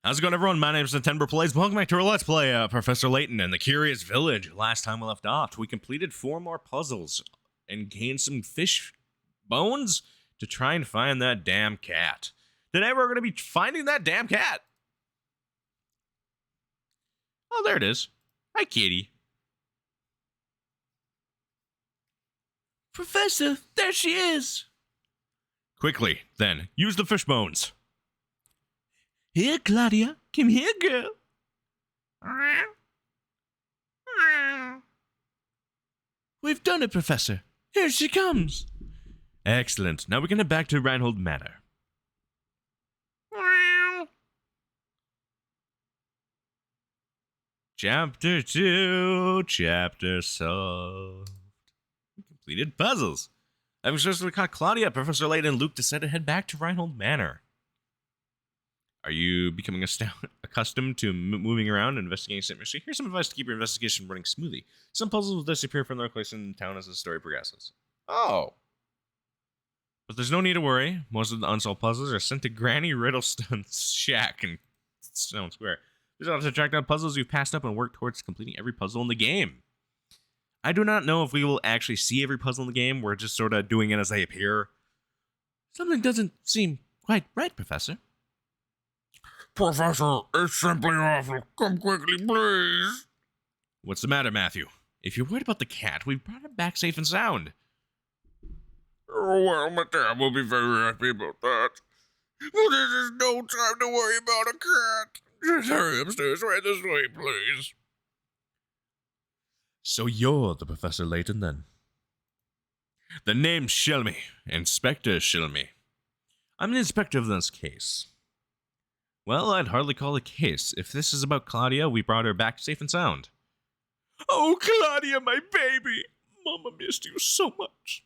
How's it going, everyone? My name is September Plays. Welcome back to our Let's Play, Professor Layton and the Curious Village. Last time we left off, we completed 4 more puzzles and gained some fish bones to try and find that damn cat. Today we're going to be finding that damn cat. Oh, there it is. Hi, kitty. Professor, there she is. Quickly, then, use the fish bones. Here, Claudia. Come here, girl. We've done it, Professor. Here she comes. Excellent. Now we can head back to Reinhold Manor. Chapter 2. Chapter solved. We completed puzzles. Having successfully caught Claudia, Professor Layton and Luke decided to head back to Reinhold Manor. Are you becoming accustomed to moving around and investigating some mystery? Here's some advice to keep your investigation running smoothly. Some puzzles will disappear from their place in town as the story progresses. Oh. But there's no need to worry. Most of the unsolved puzzles are sent to Granny Riddlestone's shack in Stone Square. There's also to track down puzzles you've passed up and work towards completing every puzzle in the game. I do not know if we will actually see every puzzle in the game. We're just sort of doing it as they appear. Something doesn't seem quite right, Professor. Professor, it's simply awful. Come quickly, please. What's the matter, Matthew? If you're worried about the cat, we've brought him back safe and sound. Oh, well, Madame will be very happy about that. But this is no time to worry about a cat. Just hurry upstairs right this way, please. So you're the Professor Layton, then? The name's Shelmy. Inspector Shelmy. I'm the inspector of this case. Well, I'd hardly call it a case. If this is about Claudia, we brought her back safe and sound. Oh, Claudia, my baby! Mama missed you so much.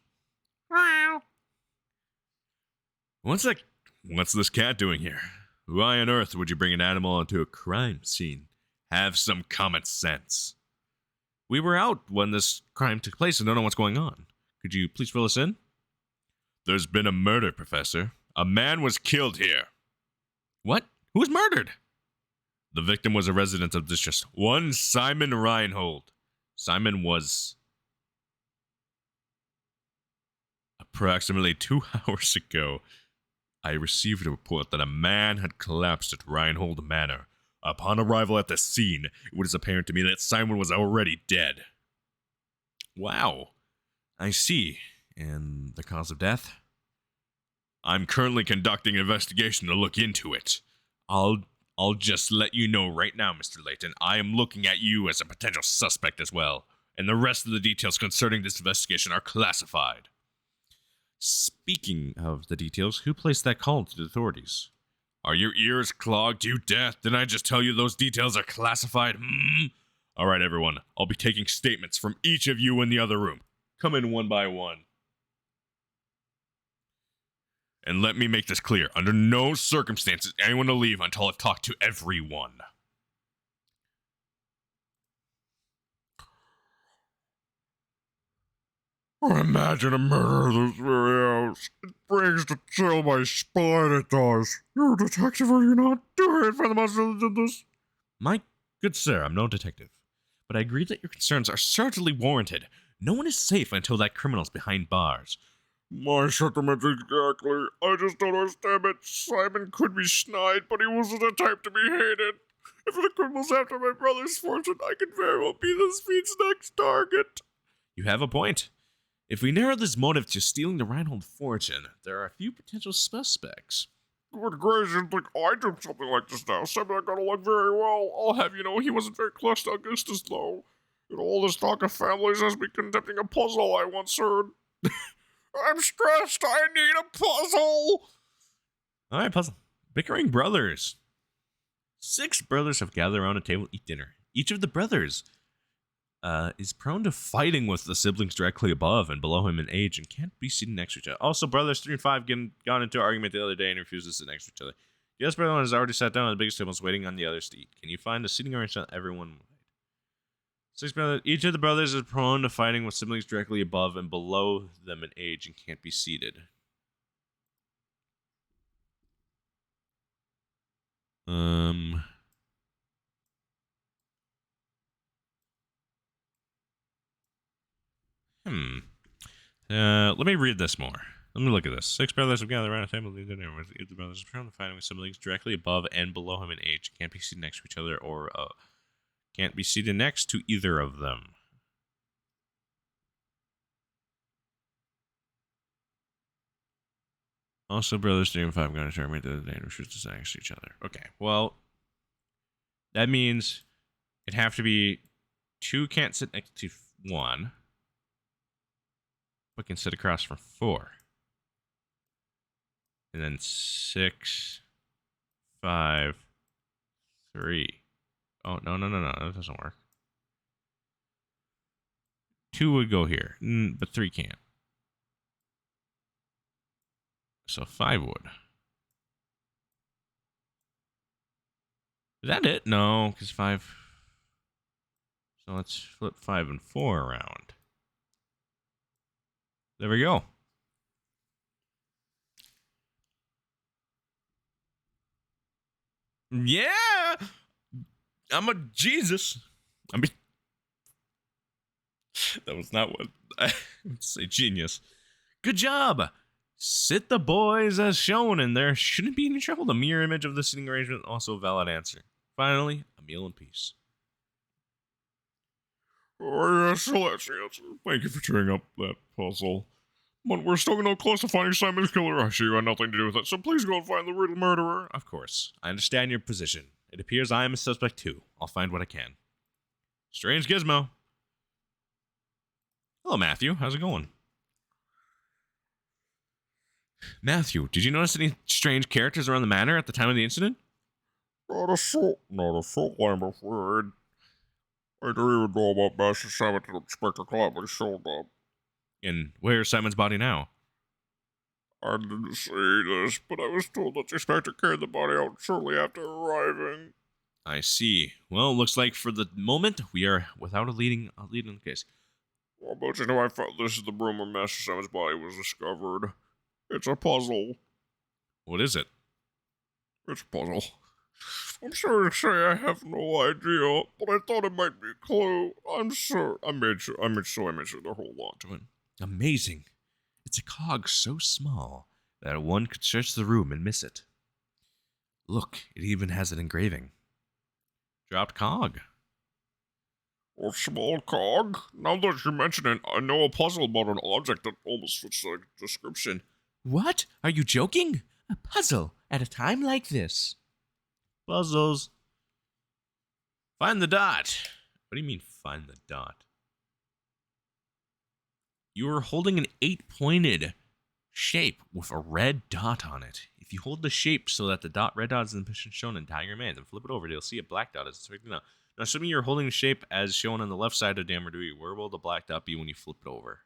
What's this cat doing here? Why on earth would you bring an animal into a crime scene? Have some common sense. We were out when this crime took place and don't know what's going on. Could you please fill us in? There's been a murder, Professor. A man was killed here. What? Who was murdered? The victim was a resident of District 1, Simon Reinhold. Simon was... Approximately 2 hours ago, I received a report that a man had collapsed at Reinhold Manor. Upon arrival at the scene, it was apparent to me that Simon was already dead. Wow. I see. And the cause of death? I'm currently conducting an investigation to look into it. I'll just let you know right now, Mr. Layton, I am looking at you as a potential suspect as well, and the rest of the details concerning this investigation are classified. Speaking of the details, who placed that call to the authorities? Are your ears clogged, you deaf? Didn't I just tell you those details are classified? Alright, everyone, I'll be taking statements from each of you in the other room. Come in one by one. And let me make this clear. Under no circumstances anyone to leave until I've talked to everyone. Imagine a murder of this very house. It brings the chill my spine, it does. You're a detective, are you not? Do it for the monster that did this. My good sir, I'm no detective. But I agree that your concerns are certainly warranted. No one is safe until that criminal's behind bars. My sentiments exactly. I just don't understand it. Simon could be snide, but he wasn't the type to be hated. If the criminal's after my brother's fortune, I could very well be this feat's next target. You have a point. If we narrow this motive to stealing the Reinhold fortune, there are a few potential suspects. Good gracious, think I did something like this now. Simon and I got along very well. I'll have you know he wasn't very close to Augustus, though. You know, all this talk of families has me conducting a puzzle I once heard. I'm stressed. I need a puzzle. All right, puzzle. Bickering brothers. 6 brothers have gathered around a table to eat dinner. Each of the brothers is prone to fighting with the siblings directly above and below him in age and can't be seated next to each other. Also, brothers 3 and 5 got into an argument the other day and refused to sit next to each other. The youngest brother has already sat down at the biggest table and is waiting on the others to eat. Can you find a seating arrangement that everyone... 6 brothers. Each of the brothers is prone to fighting with siblings directly above and below them in age and can't be seated. Let me read this more. Let me look at this. 6 brothers have gathered around a table. The brothers are from the fighting with siblings directly above and below him in age. Can't be seated next to each other or can't be seated next to either of them. Also, brothers 3 and 5 going to terminate the day which is next to each other. Okay, well, that means it'd have to be 2 can't sit next to 1, but can sit across from 4. And then 6, 5, 3. Oh, no. That doesn't work. 2 would go here, but 3 can't. So 5 would. Is that it? No, because 5. So let's flip 5 and 4 around. There we go. Yeah! I'm a Jesus. I mean, that was not what I would say. Genius. Good job. Sit the boys as shown, and there shouldn't be any trouble. The mirror image of the sitting arrangement, also a valid answer. Finally, a meal in peace. Oh, yes, so that's the answer. Thank you for clearing up that puzzle. But we're still no close to finding Simon's killer. I see you had nothing to do with it, so please go and find the riddle murderer. Of course. I understand your position. It appears I am a suspect too. I'll find what I can. Strange gizmo. Hello, Matthew. How's it going? Matthew, did you notice any strange characters around the manor at the time of the incident? Not a soul, I'm afraid. I don't even know about Master Simon and Inspector Cloud when he showed up. And where's Simon's body now? I didn't see this, but I was told that the Inspector carried the body out shortly after arriving. I see. Well, looks like for the moment we are without a lead in the case. Well, but you know, I found this is the room where Master Simon's body was discovered. It's a puzzle. What is it? It's a puzzle. I'm sorry to say I have no idea, but I thought it might be a clue. I'm sure. I made sure to hold on to it. Amazing. It's a cog so small that one could search the room and miss it. Look, it even has an engraving. Dropped cog. A small cog? Now that you mention it, I know a puzzle about an object that almost fits the description. What? Are you joking? A puzzle at a time like this. Puzzles. Find the dot. What do you mean, find the dot? You are holding an 8-pointed shape with a red dot on it. If you hold the shape so that the red dot is in the position shown in Diagram A, then flip it over, you'll see a black dot as it's right now. Now, assuming you're holding the shape as shown on the left side of Diagram A, where will the black dot be when you flip it over?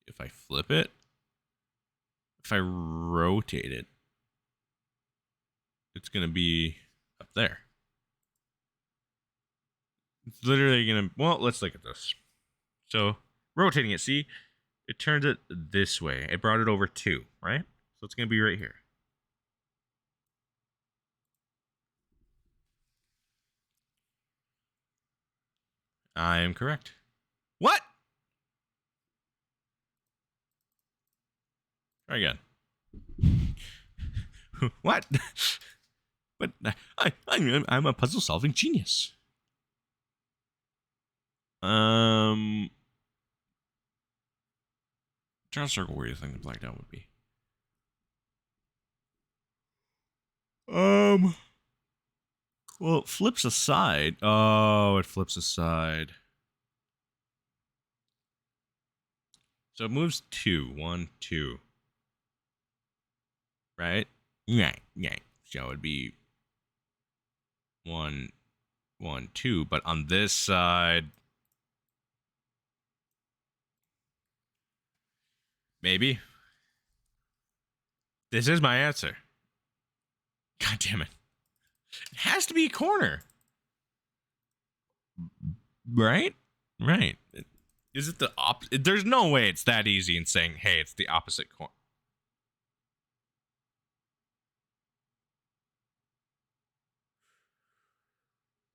If I flip it, if I rotate it, it's gonna be up there. It's literally gonna. Well, let's look at this. So rotating it, see, it turns it this way. It brought it over 2, right? So it's gonna be right here. I am correct. What? Try again. What? But I'm a puzzle-solving genius. Try to circle where you think the black dot would be. Well, it flips aside. Oh, it flips aside. So it moves 2. 1, 2. Right? Yeah. So it'd be 1, 1, 2. But on this side, maybe. This is my answer. God damn it. It has to be a corner. Right? Right. Is it the opposite? There's no way it's that easy in saying, hey, it's the opposite corner.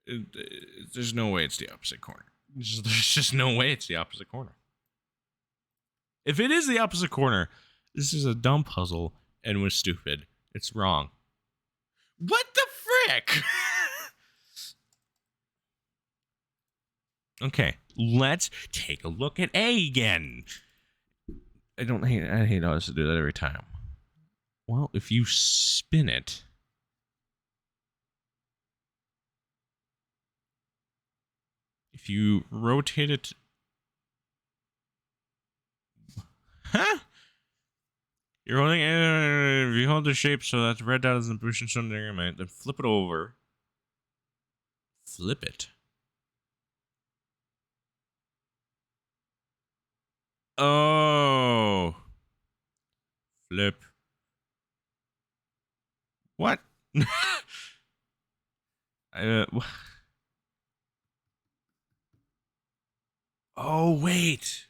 There's no way it's the opposite corner. There's just no way it's the opposite corner. If it is the opposite corner, this is a dumb puzzle and was stupid. It's wrong. What the frick? Okay, let's take a look at A again. I hate how to do that every time. Well, if you spin it, if you rotate it, huh? You're holding it. If you hold the shape so that the red dot is in the position shown there, then flip it over. Flip it. Oh. Flip. What? Oh, wait.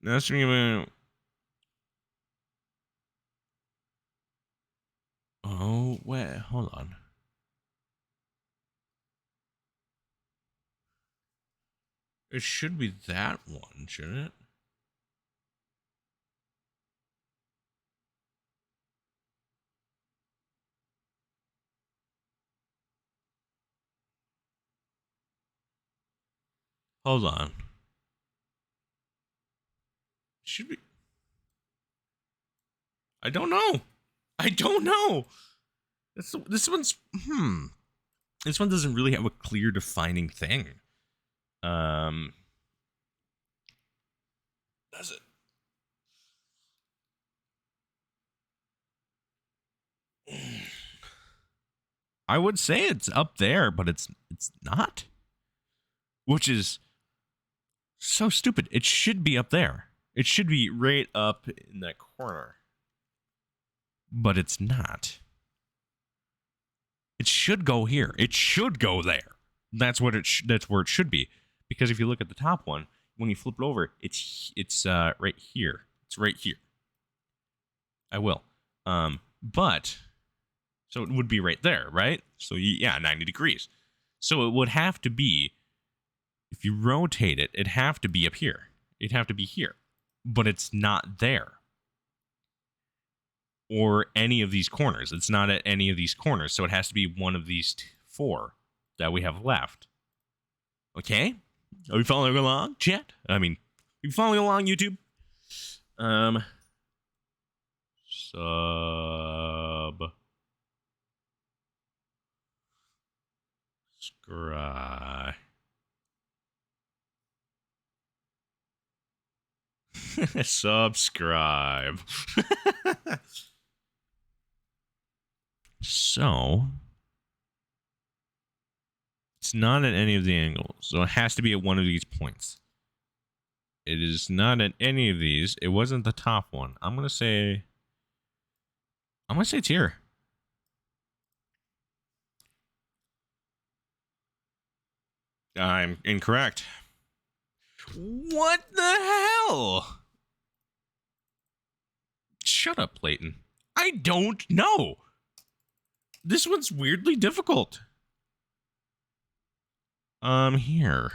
That's me. Oh, wait. Hold on. It should be that one, shouldn't it? Hold on. Should be. I don't know. I don't know. This one's. This one doesn't really have a clear defining thing. Does it? I would say it's up there, but it's not. Which is so stupid. It should be up there. It should be right up in that corner. But it's not. It should go here. It should go there. That's what that's where it should be. Because if you look at the top one, when you flip it over, it's right here. It's right here. I will. But so it would be right there, right? So yeah, 90 degrees. So it would have to be, if you rotate it, it'd have to be up here. It'd have to be here. But it's not there. Or any of these corners. It's not at any of these corners. So it has to be one of these four that we have left. Okay? Are we following along, chat? I mean, are you following along, YouTube? Subscribe. Subscribe. So, it's not at any of the angles. So it has to be at one of these points. It is not at any of these. It wasn't the top one. I'm going to say it's here. I'm incorrect. What the hell? Shut up, Layton. I don't know. This one's weirdly difficult. Here.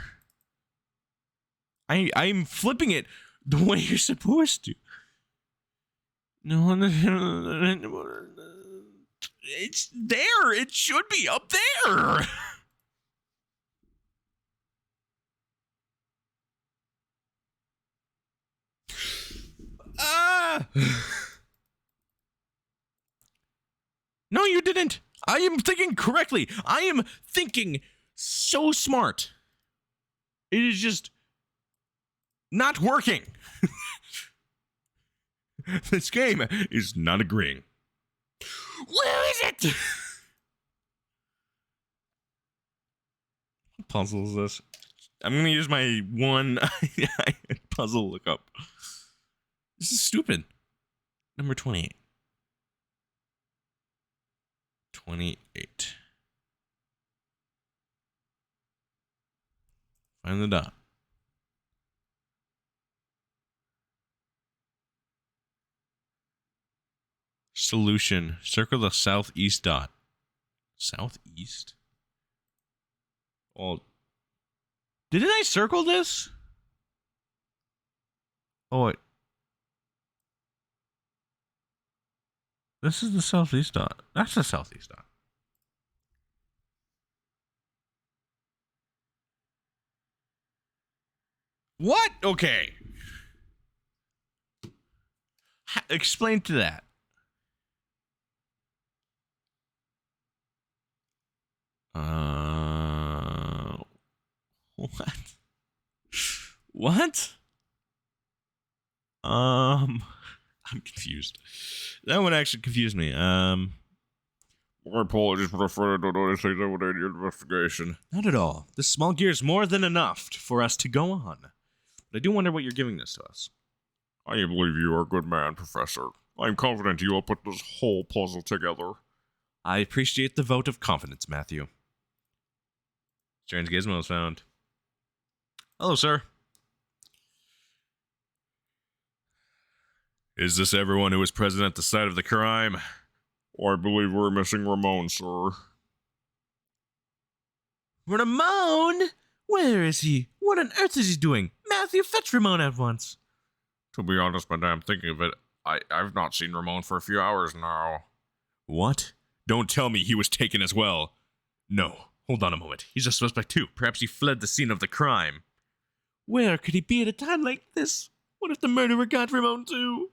I'm flipping it the way you're supposed to. No, it's there. It should be up there. No, you didn't. I am thinking correctly. I am thinking so smart. It is just not working. This game is not agreeing. Where is it? What puzzle is this? I'm going to use my one puzzle lookup. This is stupid. Number 28. 28. Find the dot. solution. Circle the southeast dot. Southeast? Oh. Didn't I circle this? Oh, wait. This is the southeast dot. That's the southeast dot. What? Okay. Explain to that. What? What? I'm confused. That one actually confused me. My apologies, but I'm afraid I don't know anything that would aid your investigation. Not at all. This small gear is more than enough for us to go on. But I do wonder what you're giving this to us. I believe you are a good man, Professor. I am confident you will put this whole puzzle together. I appreciate the vote of confidence, Matthew. Strange gizmo is found. Hello, sir. Is this everyone who was present at the site of the crime? I believe we're missing Ramon, sir. Ramon? Where is he? What on earth is he doing? Matthew, fetch Ramon at once. To be honest, madame, thinking of it, I've not seen Ramon for a few hours now. What? Don't tell me he was taken as well. No, hold on a moment. He's a suspect too. Perhaps he fled the scene of the crime. Where could he be at a time like this? What if the murderer got Ramon too?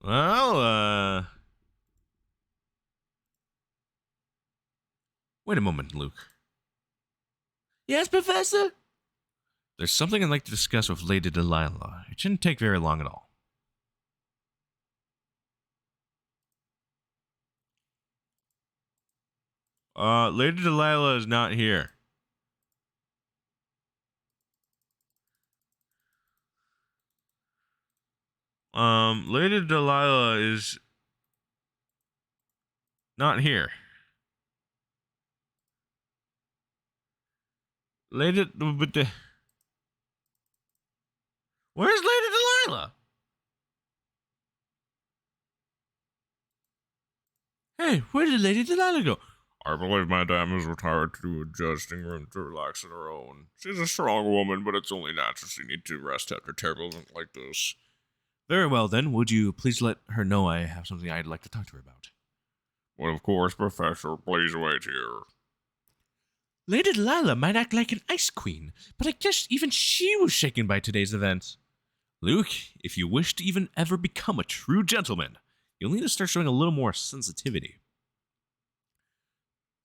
Well, wait a moment, Luke. Yes, Professor? There's something I'd like to discuss with Lady Delilah. It shouldn't take very long at all. Lady Delilah is not here. Lady Delilah is not here. Lady, but the... Where's Lady Delilah? Hey, where did Lady Delilah go? I believe madame is retired to a adjusting room to relax on her own. She's a strong woman, but it's only natural she needs to rest after a terrible event like this. Very well, then. Would you please let her know I have something I'd like to talk to her about? Well, of course, Professor. Please wait here. Lady Delilah might act like an ice queen, but I guess even she was shaken by today's events. Luke, if you wish to even ever become a true gentleman, you'll need to start showing a little more sensitivity.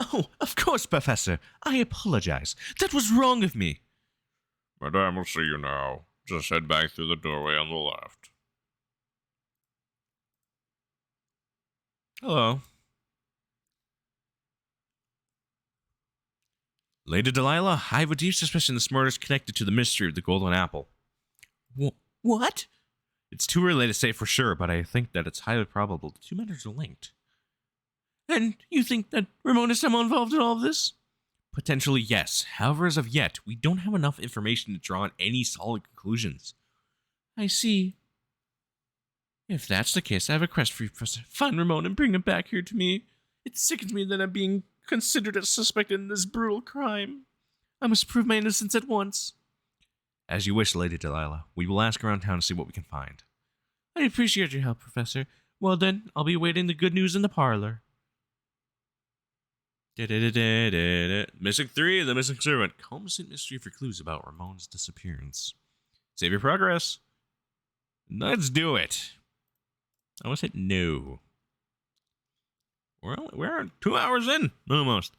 Oh, of course, Professor. I apologize. That was wrong of me. Madame will see you now. Just head back through the doorway on the left. Hello. Lady Delilah, I have a deep suspicion this murder is connected to the mystery of the golden apple. What? It's too early to say for sure, but I think that it's highly probable the two matters are linked. And you think that Ramon is somehow involved in all of this? Potentially, yes. However, as of yet, we don't have enough information to draw on any solid conclusions. I see. If that's the case, I have a request for you, Professor. Find Ramon and bring him back here to me. It sickens me that I'm being considered a suspect in this brutal crime. I must prove my innocence at once. As you wish, Lady Delilah. We will ask around town to see what we can find. I appreciate your help, Professor. Well then, I'll be awaiting the good news in the parlor. Missing 3, the missing servant. Constant mystery for clues about Ramon's disappearance. Save your progress. Let's do it. I almost hit no. We're 2 hours in, almost.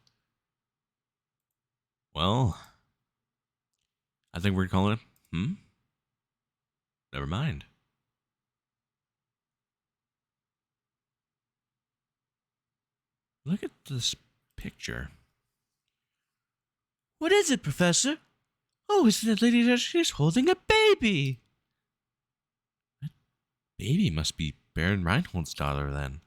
Well, I think we're calling it. Never mind. Look at this picture. What is it, Professor? Oh, isn't it lady that she's holding a baby? That baby must be Baron Reinhold's daughter, then.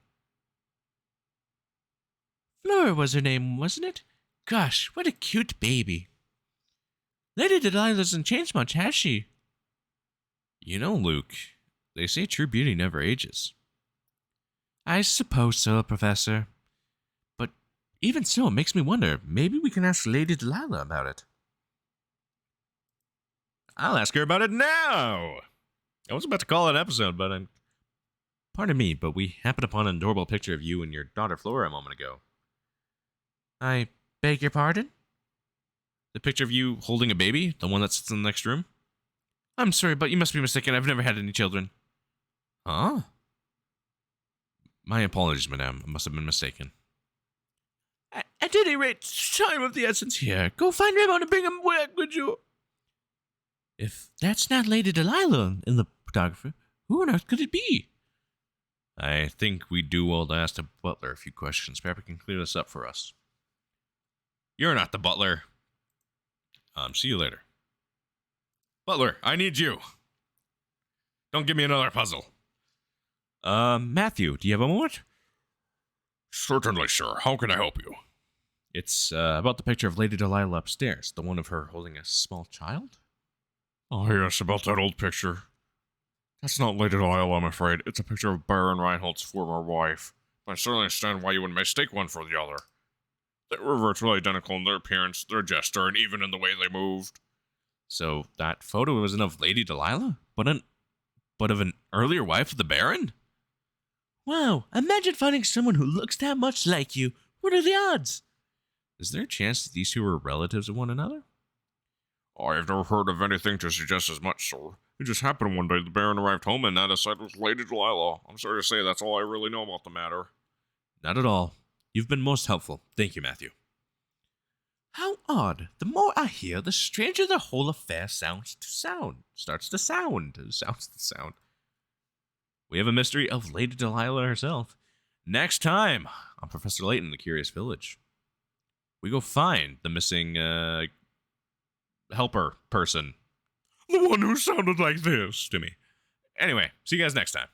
Flora was her name, wasn't it? Gosh, what a cute baby. Lady Delilah doesn't change much, has she? You know, Luke, they say true beauty never ages. I suppose so, Professor. But even so, it makes me wonder. Maybe we can ask Lady Delilah about it. I'll ask her about it now. I was about to call it an episode, but pardon me, but we happened upon an adorable picture of you and your daughter Flora a moment ago. I beg your pardon? The picture of you holding a baby? The one that sits in the next room? I'm sorry, but you must be mistaken. I've never had any children. Huh? My apologies, madame. I must have been mistaken. At any rate, time of the essence here. Go find Raymond and bring him back, would you? If that's not Lady Delilah in the photographer, who on earth could it be? I think we do well to ask the butler a few questions. Perhaps he can clear this up for us. You're not the butler. See you later. Butler, I need you. Don't give me another puzzle. Matthew, do you have a moment? Certainly, sir. How can I help you? It's about the picture of Lady Delilah upstairs, the one of her holding a small child? Oh, yes, about that old picture. That's not Lady Delilah, I'm afraid. It's a picture of Baron Reinhold's former wife. I certainly understand why you would mistake one for the other. They were virtually identical in their appearance, their gesture, and even in the way they moved. So that photo wasn't of Lady Delilah, but of an earlier wife of the Baron? Wow, imagine finding someone who looks that much like you. What are the odds? Is there a chance that these two were relatives of one another? I have never heard of anything to suggest as much, sir. It just happened one day the Baron arrived home and at his side was Lady Delilah. I'm sorry to say that's all I really know about the matter. Not at all. You've been most helpful. Thank you, Matthew. How odd. The more I hear, the stranger the whole affair sounds to sound. We have a mystery of Lady Delilah herself. Next time on Professor Layton, the Curious Village, we go find the missing helper person. The one who sounded like this. To me. Anyway, see you guys next time.